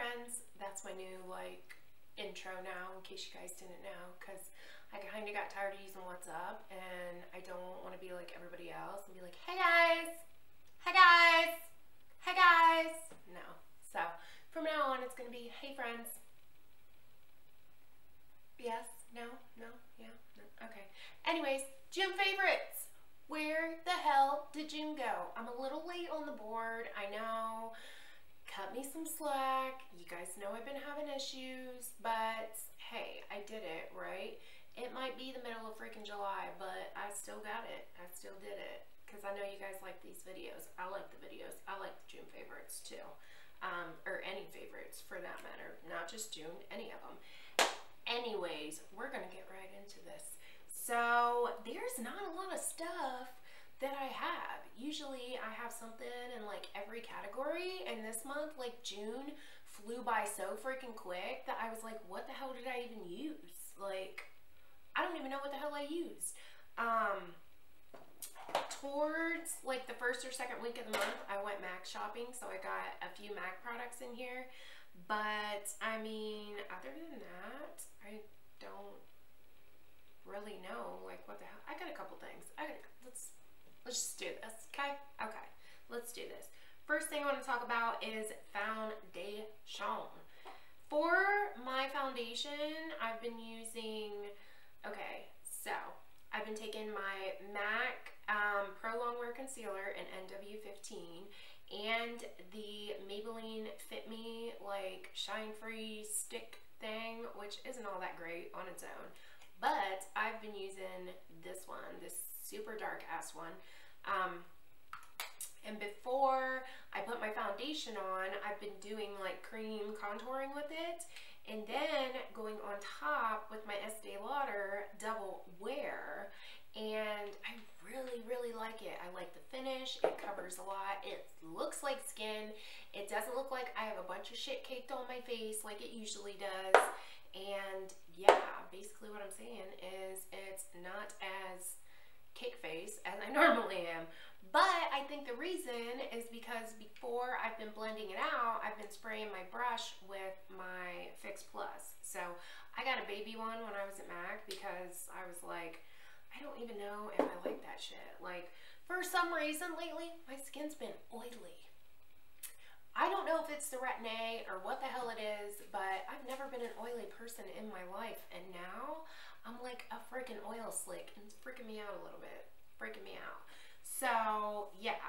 friends, that's my new like intro now in case you guys didn't know, because I kind of got tired of using what's up and I don't want to be like everybody else and be like, hey guys, hey guys, hey guys. No. So from now on it's going to be, hey friends. Yes, no, no, yeah, no. Okay. Anyways, June favorites. Where the hell did June go? I'm a little late on the board, I know. Cut me some slack. You guys know I've been having issues, but hey, I did it, right? It might be the middle of freaking July, but I still got it. I still did it. Because I know you guys like these videos. I like the videos. I like the June favorites too. Or any favorites for that matter. Not just June, any of them. Anyways, we're going to get right into this. So there's not a lot of stuff that I have. Usually I have something in like every category, and this month, like June, flew by so freaking quick that I was like, what the hell did I even use? Like, I don't even know what the hell I used. Towards like the first or second week of the month, I went MAC shopping, so I got a few MAC products in here. But I mean, other than that, I don't really know like what the hell. I got a couple things. Let's just do this, okay? Okay, let's do this. First thing I want to talk about is foundation. For my foundation, I've been using, okay, so I've been taking my MAC Pro Longwear Concealer in NW15 and the Maybelline Fit Me like Shine Free stick thing, which isn't all that great on its own. But I've been using this one, this super dark ass one. And before I put my foundation on, I've been doing like cream contouring with it. And then going on top with my Estee Lauder Double Wear. And I really, really like it. I like the finish. It covers a lot. It looks like skin. It doesn't look like I have a bunch of shit caked on my face like it usually does. And yeah, basically what I'm saying is it's not as cake face as I normally am. But I think the reason is because before I've been blending it out, I've been spraying my brush with my Fix Plus. So I got a baby one when I was at MAC because I was like, I don't even know if I like that shit. Like, for some reason lately, my skin's been oily. I don't know if it's the retin-A or what the hell it is, but I've never been an oily person in my life, and now I'm like a freaking oil slick, and it's freaking me out a little bit. Freaking me out. So, yeah.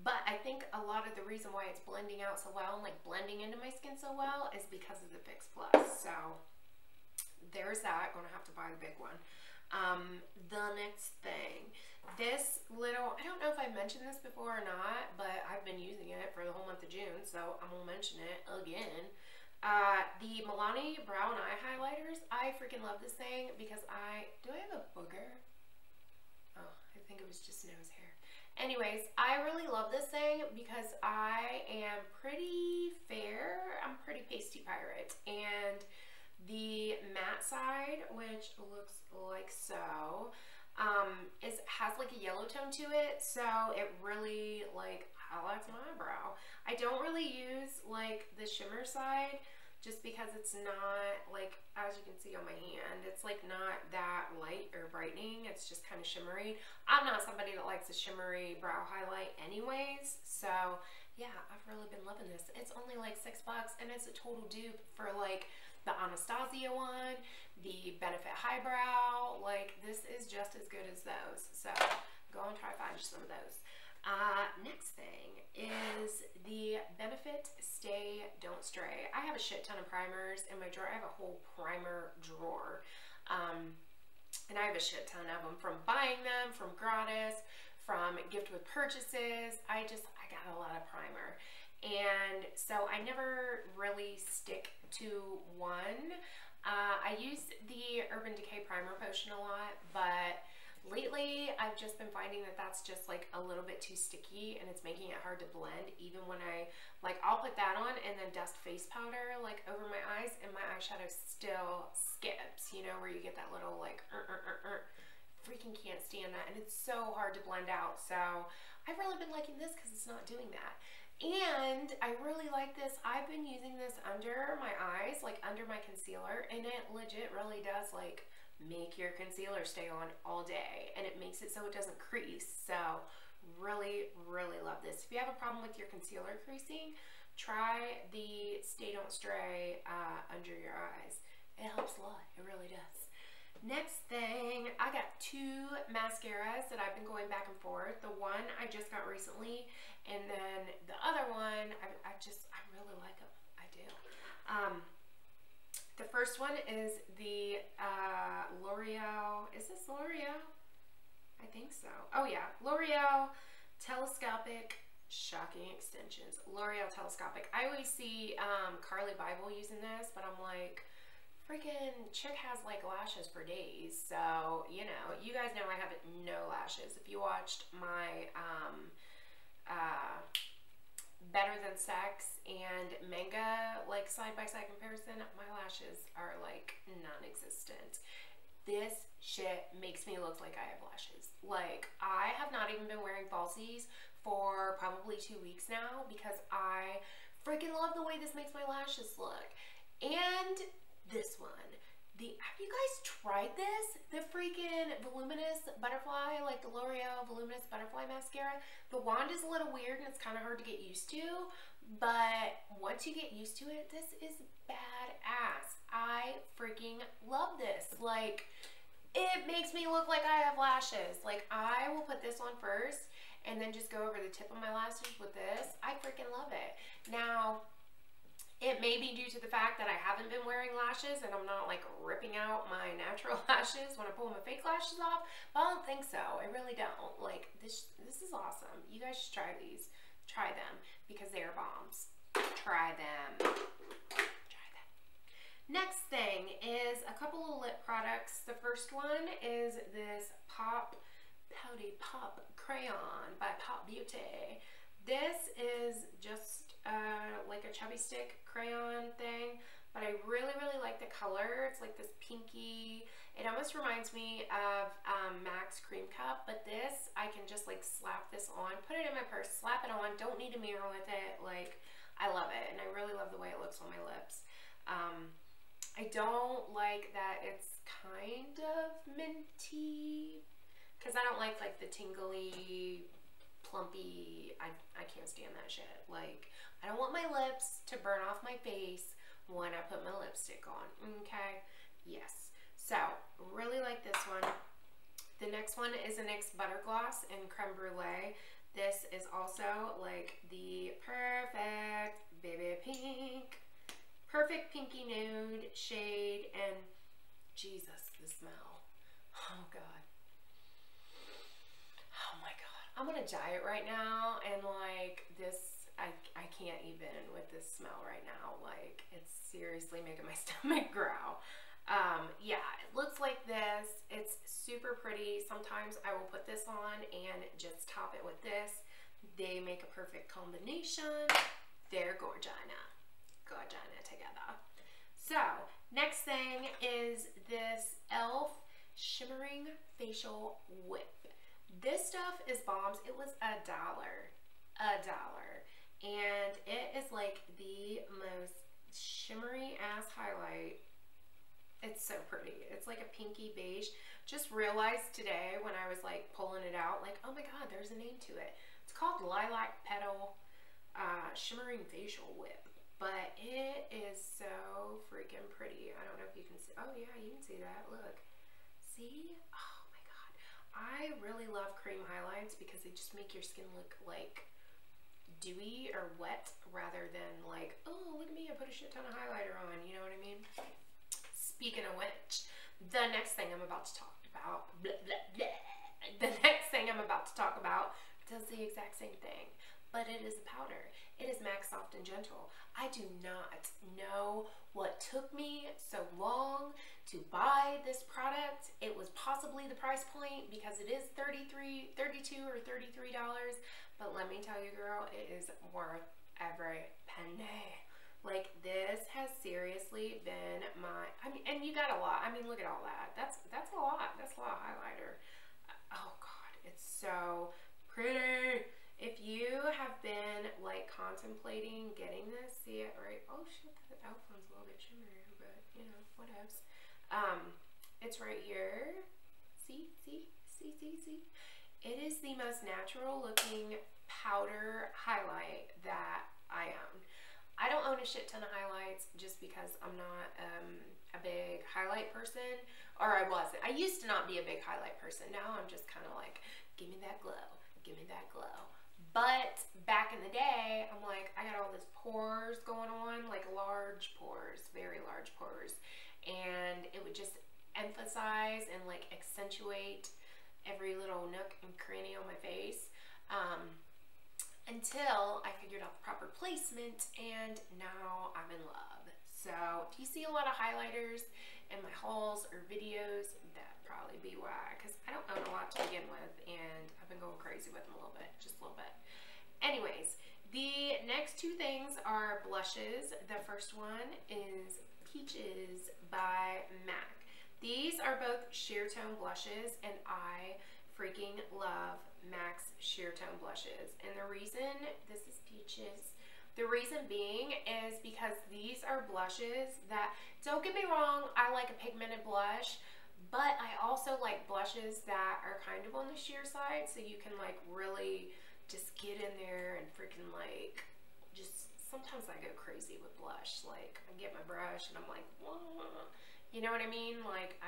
But I think a lot of the reason why it's blending out so well and like blending into my skin so well is because of the Fix Plus. So, there's that. Gonna have to buy the big one. The next thing, this little, I don't know if I mentioned this before or not, but I've been using it for the whole month of June, so I'm gonna mention it again. The Milani Brow and Eye Highlighters. I freaking love this thing because do I have a booger? Oh, I think it was just nose hair. Anyways, I really love this thing because I am pretty fair. I'm pretty pasty pirate, and the matte side, which looks like so, has like a yellow tone to it, so it really like highlights my eyebrow. I don't really use like the shimmer side just because it's not like, as you can see on my hand, it's like not that light or brightening. It's just kind of shimmery. I'm not somebody that likes a shimmery brow highlight anyways, so yeah, I've really been loving this. It's only like $6 and it's a total dupe for like the Anastasia one, the Benefit Highbrow. Like, this is just as good as those. So go and try to find some of those. Next thing is the Benefit Stay Don't Stray. I have a shit ton of primers in my drawer. I have a whole primer drawer. And I have a shit ton of them from buying them, from gratis, from gift with purchases. I got a lot of primer. And so I never really stick to one. I use the Urban Decay Primer Potion a lot, but lately I've just been finding that that's just like a little bit too sticky and it's making it hard to blend, even when I'll put that on and then dust face powder like over my eyes and my eyeshadow still skips, you know, where you get that little like freaking can't stand that, and it's so hard to blend out. So I've really been liking this because it's not doing that. And I really like this. I've been using this under my eyes, like under my concealer, and it legit really does like make your concealer stay on all day, and it makes it so it doesn't crease. So really, really love this. If you have a problem with your concealer creasing, try the Stay Don't Stray under your eyes. It helps a lot. It really does. Next thing, I got two mascaras that I've been going back and forth. The one I just got recently, and then the other one, I really like them. I do. The first one is the L'Oreal. Is this L'Oreal? I think so. Oh yeah, L'Oreal Telescopic Shocking Extensions. L'Oreal Telescopic. I always see Carly Bible using this, but I'm like, freaking chick has like lashes for days. So, you know, you guys know I have no lashes. If you watched my Better Than Sex and Manga like side-by-side comparison, my lashes are like non-existent. This shit makes me look like I have lashes. Like, I have not even been wearing falsies for probably 2 weeks now because I freaking love the way this makes my lashes look. And this one, have you guys tried this? The freaking voluminous butterfly, like the L'Oreal voluminous butterfly mascara. The wand is a little weird and it's kind of hard to get used to, but once you get used to it, this is badass. I freaking love this. Like, it makes me look like I have lashes. Like, I will put this on first and then just go over the tip of my lashes with this. I freaking love it. Now, it may be due to the fact that I haven't been wearing lashes and I'm not like ripping out my natural lashes when I pull my fake lashes off, but I don't think so. I really don't. Like, this is awesome. You guys should try these. Try them because they are bombs. Try them. Try them. Next thing is a couple of lip products. The first one is this Pouty Pop Crayon by Pop Beauty. This is just like a chubby stick crayon thing, but I really, really like the color. It's like this pinky, it almost reminds me of MAC's Cream Cup, but this, I can just like slap this on, put it in my purse, slap it on, don't need a mirror with it. Like, I love it, and I really love the way it looks on my lips. I don't like that it's kind of minty, because I don't like the tingly, plumpy, I can't stand that shit. Like, I don't want my lips to burn off my face when I put my lipstick on, okay? Yes. So, really like this one. The next one is the NYX Butter Gloss in Creme Brulee. This is also like the perfect baby pink, perfect pinky nude shade, and Jesus, the smell. Oh God. Oh my God. I'm on a diet right now, and like this, I can't even with this smell right now. Like, it's seriously making my stomach growl. Yeah, it looks like this. It's super pretty. Sometimes I will put this on and just top it with this. They make a perfect combination. They're gorgina together. So, next thing is this e.l.f. Shimmering Facial Whip. This stuff is bombs. It was $1. And it is like the most shimmery ass highlight. It's so pretty. It's like a pinky beige. Just realized today when I was like pulling it out, like, oh my God, there's a name to it. It's called Lilac Petal Shimmering Facial Whip. But it is so freaking pretty. I don't know if you can see. Oh yeah, you can see that. Look. See? Oh my God. I really love cream highlights because they just make your skin look like dewy or wet rather than like, oh, look at me, I put a shit ton of highlighter on, you know what I mean? Speaking of which, the next thing I'm about to talk about, the next thing I'm about to talk about does the exact same thing, but it is a powder. It is MAC Soft and Gentle. I do not know what took me so long to buy this product. It was possibly the price point because it is $32 or $33, but let me tell you, girl, it is worth every penny. Like, this has seriously been my, I mean, and you got a lot. I mean, look at all that. That's a lot. That's a lot of highlighter. Oh God, it's so pretty. If you have been like contemplating getting this. See it right? Oh shit, the outline's a little bit shimmery, but you know, whatevs. It's right here. See? It is the most natural looking powder highlight that I own. I don't own a shit ton of highlights just because I'm not a big highlight person, or I wasn't. I used to not be a big highlight person. Now I'm just kind of like, give me that glow, give me that glow. But back in the day, I'm like, I got all this pores going on, like large pores, very large pores, and it would just emphasize and like accentuate every little nook and cranny on my face, until I figured out the proper placement, and now I'm in love. So if you see a lot of highlighters in my hauls or videos, that'd probably be why, because I don't own a lot to begin with, and I've been going crazy with them a little bit, just a little bit. Anyways, the next two things are blushes. The first one is Peaches by MAC. These are both sheer tone blushes, and I freaking love MAC's sheer tone blushes. And the reason, this is Peaches, the reason being is because these are blushes that, don't get me wrong, I like a pigmented blush, but I also like blushes that are kind of on the sheer side, so you can like really just get in there and freaking like, just, sometimes I go crazy with blush. Like, I get my brush and I'm like, whoa. You know what I mean? Like,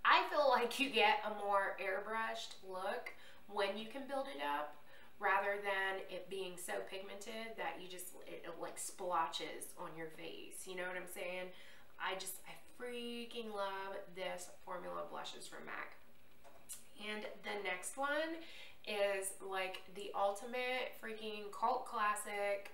I feel like you get a more airbrushed look when you can build it up, rather than it being so pigmented that you just, it like splotches on your face. You know what I'm saying? I freaking love this formula of blushes from MAC. And the next one is like the ultimate freaking cult classic,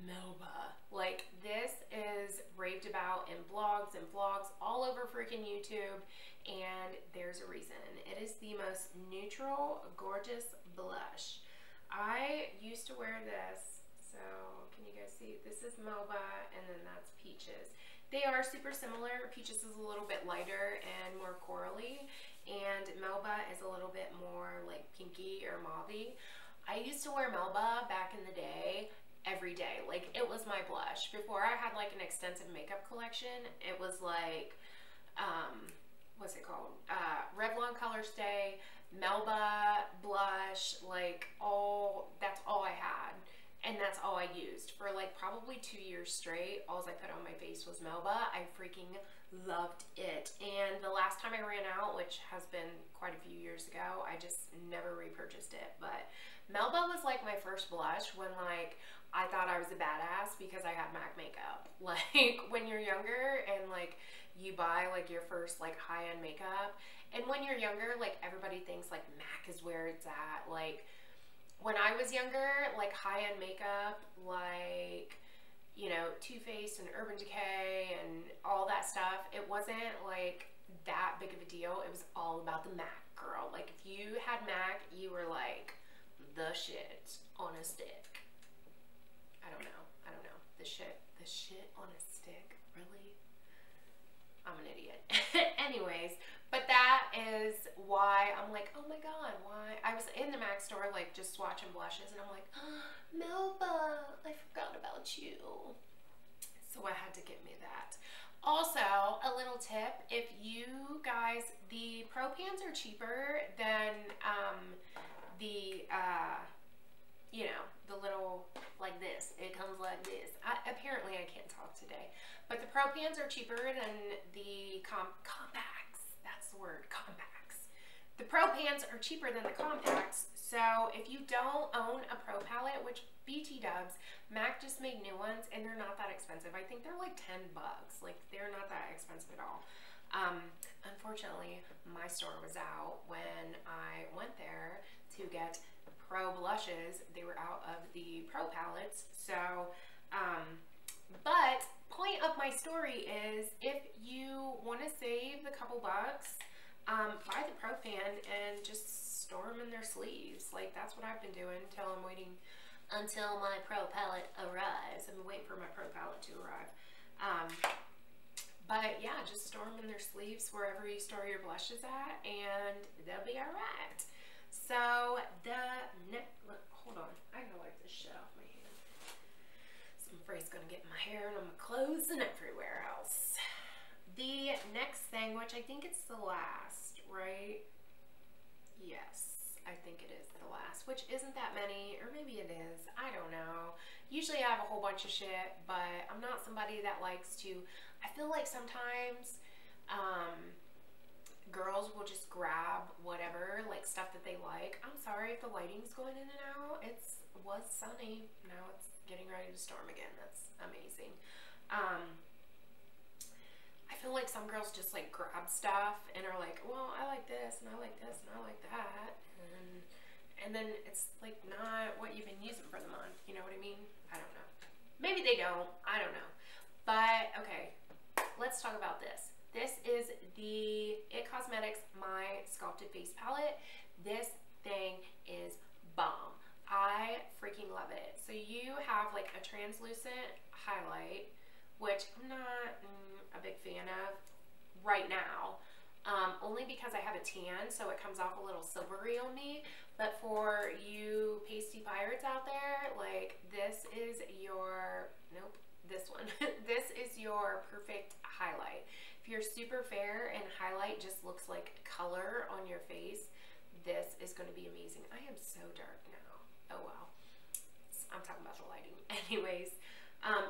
Melba. Like, this is raved about in blogs and vlogs all over freaking YouTube, and there's a reason. It is the most neutral, gorgeous blush. I used to wear this, so can you guys see? This is Melba, and then that's Peaches. They are super similar. Peaches is a little bit lighter and more corally, and Melba is a little bit more like pinky or mauvey. I used to wear Melba back in the day every day. Like, it was my blush. Before I had like an extensive makeup collection, it was like, what's it called? Revlon Color Stay, Melba blush, like that's all I had. And that's all I used for like probably 2 years straight. All I put on my face was Melba. I freaking loved it. And the last time I ran out, which has been quite a few years ago, I just never repurchased it. But Melba was like my first blush when like I thought I was a badass because I had MAC makeup. Like, when you're younger and like you buy like your first like high-end makeup, and when you're younger, like everybody thinks like MAC is where it's at. Like, when I was younger, like high-end makeup, like, you know, Too Faced and Urban Decay and all that stuff, it wasn't like that big of a deal. It was all about the MAC, girl. Like, if you had MAC, you were like the shit on a stick. I don't know. The shit on a stick, really? I'm an idiot. Anyways, but that is why I'm like, oh my god, why? I was in the MAC store like just swatching blushes, and I'm like, oh, Melba, I forgot about you. So I had to get me that. Also, a little tip, if you guys, the Pro Pans are cheaper than you know, the little, like this, it comes like this. Apparently I can't talk today, but the Pro Pans are cheaper than the compacts. That's the word, compacts. The Pro Pans are cheaper than the compacts, so if you don't own a Pro palette, which BT dubs, MAC just made new ones, and they're not that expensive. I think they're like 10 bucks. Like, they're not that expensive at all. Unfortunately, my store was out when I went there to get Pro blushes. They were out of the Pro palettes. So, but point of my story is, if you want to save the couple bucks, buy the Pro Pan and just store them in their sleeves. Like, that's what I've been doing until my Pro palette arrives. I'm waiting for my Pro palette to arrive. But yeah, just store them in their sleeves wherever you store your blushes at, and they'll be alright. So the next, hold on, I gotta wipe this shit off my hand. hair and on my clothes and everywhere else. The next thing, which I think it's the last, right? Yes, I think it is the last, which isn't that many, or maybe it is, I don't know. Usually I have a whole bunch of shit, but I'm not somebody that likes to, I feel like sometimes girls will just grab whatever, like stuff that they like. I'm sorry if the lighting's going in and out. It was sunny, now it's getting ready to storm again. That's amazing. I feel like some girls just like grab stuff and are like, well, I like this and I like this and I like that, and then it's like not what you've been using for the month, you know what I mean? I don't know. Maybe they don't, I don't know. But okay, let's talk about this. This is the It Cosmetics My Sculpted Face Palette. This thing is bomb. I freaking love it. So you have like a translucent highlight, which I'm not a big fan of right now, only because I have a tan, so it comes off a little silvery on me. But for you pasty pirates out there, like this is your, nope, this one, this is your perfect highlight. If you're super fair and highlight just looks like color on your face, this is going to be amazing. I am so dark now. Oh well, I'm talking about the lighting. Anyways.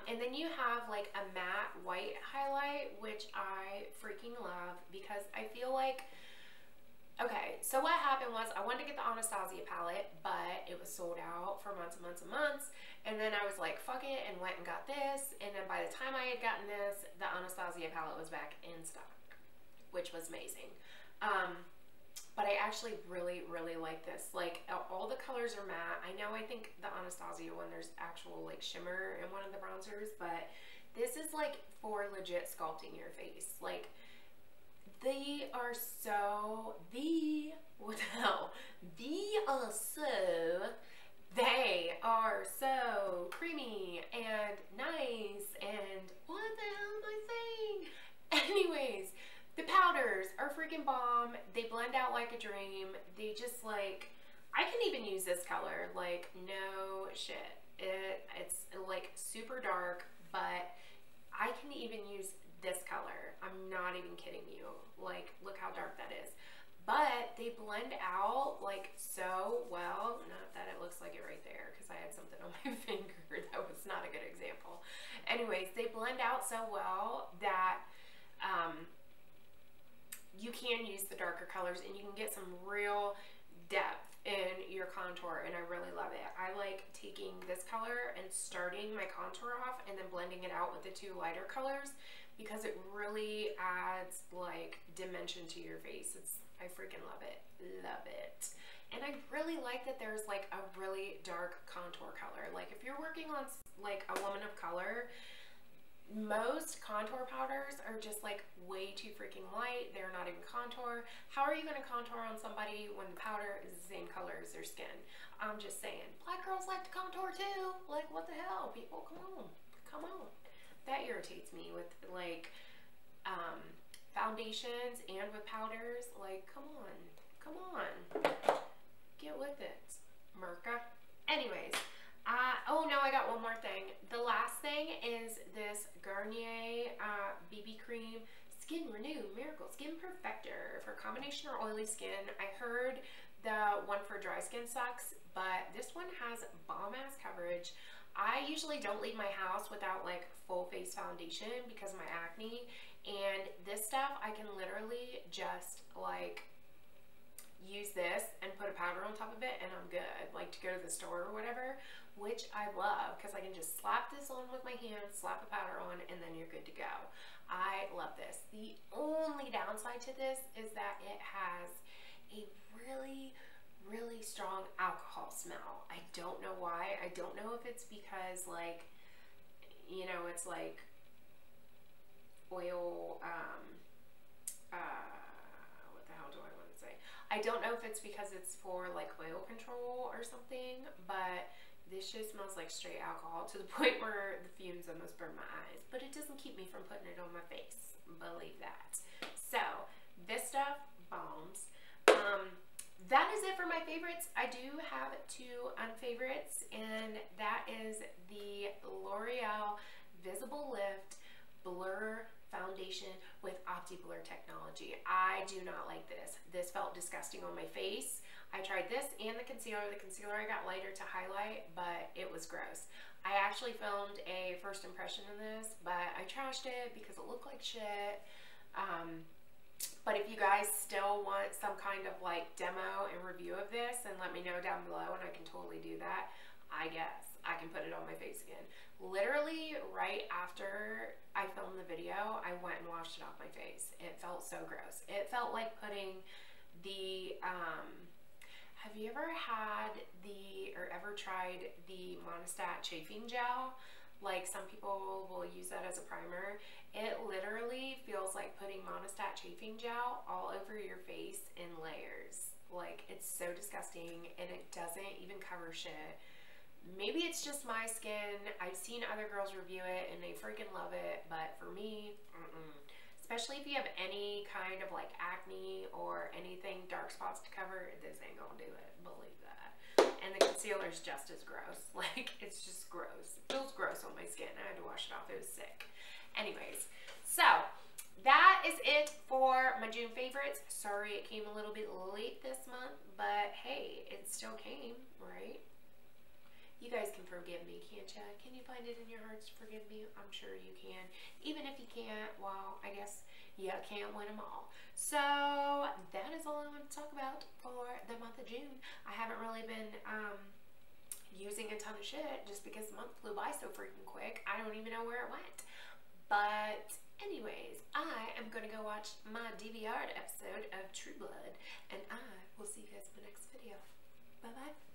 And then you have like a matte white highlight, which I freaking love because I feel like, okay, so what happened was I wanted to get the Anastasia palette, but it was sold out for months and months and months. And then I was like, fuck it, and went and got this. And then by the time I had gotten this, the Anastasia palette was back in stock, which was amazing. But I actually really, really like this. Like, all the colors are matte. I know, I think the Anastasia one, there's actual, like, shimmer in one of the bronzers, but this is, like, for legit sculpting your face. Like, they are so, what the hell? They are so creamy and nice, and what the hell am I saying? Anyways, the powders are freaking bomb. They blend out like a dream. They just like, I can even use this color, like no shit. It's like super dark, but I can even use this color. I'm not even kidding you. Like, look how dark that is. But they blend out like so well. Not that it looks like it right there because I had something on my finger. That was not a good example. Anyways, they blend out so well that you can use the darker colors and you can get some real depth in your contour, and I really love it. I like taking this color and starting my contour off and then blending it out with the two lighter colors because it really adds like dimension to your face. I freaking love it. Love it. And I really like that there's like a really dark contour color. Like if you're working on like a woman of color, most contour powders are just like way too freaking light. They're not even contour. How are you going to contour on somebody when the powder is the same color as their skin? I'm just saying, black girls like to contour too. Like, what the hell, people? Come on, come on. That irritates me with like foundations and with powders. Like, come on, come on, get with it, Merca. Anyways. Oh no, I got one more thing. The last thing is this Garnier BB Cream Skin Renew Miracle Skin Perfector for combination or oily skin. I heard the one for dry skin sucks, but this one has bomb ass coverage. I usually don't leave my house without like full face foundation because of my acne, and this stuff I can literally just like use this and put a powder on top of it and I'm good, like to go to the store or whatever, which I love because I can just slap this on with my hands, slap the powder on, and then you're good to go. I love this. The only downside to this is that it has a really, really strong alcohol smell. I don't know why. I don't know if it's because like, you know, it's like oil, what the hell do I want to say? I don't know if it's because it's for like oil control or something, but this just smells like straight alcohol to the point where the fumes almost burn my eyes, but it doesn't keep me from putting it on my face, believe that. So this stuff bombs. That is it for my favorites. I do have two unfavorites, and that is the L'Oreal Visible Lift Blur Foundation with OptiBlur technology. I do not like this. This felt disgusting on my face. I tried this and the concealer. The concealer I got lighter to highlight, but it was gross. I actually filmed a first impression of this, but I trashed it because it looked like shit. But if you guys still want some kind of like demo and review of this, then let me know down below and I can totally do that. I guess I can put it on my face again. Literally right after I filmed the video, I went and washed it off my face. It felt so gross. It felt like putting the, have you ever had or ever tried the Monistat chafing gel? Like some people will use that as a primer. It literally feels like putting Monistat chafing gel all over your face in layers. Like it's so disgusting and it doesn't even cover shit. Maybe it's just my skin. I've seen other girls review it and they freaking love it, but for me, especially if you have any kind of like acne or anything dark spots to cover, this ain't gonna do it, believe that. And the concealer is just as gross. Like it's just gross. It feels gross on my skin. I had to wash it off. It was sick. Anyways, so that is it for my June favorites. Sorry it came a little bit late this month, but hey, it still came, right? You guys can forgive me, can't you? Can you find it in your hearts to forgive me? I'm sure you can. Even if you can't, well, I guess you can't win them all. So that is all I want to talk about for the month of June. I haven't really been using a ton of shit just because the month flew by so freaking quick. I don't even know where it went. But anyways, I am going to go watch my DVR episode of True Blood, and I will see you guys in the next video. Bye-bye.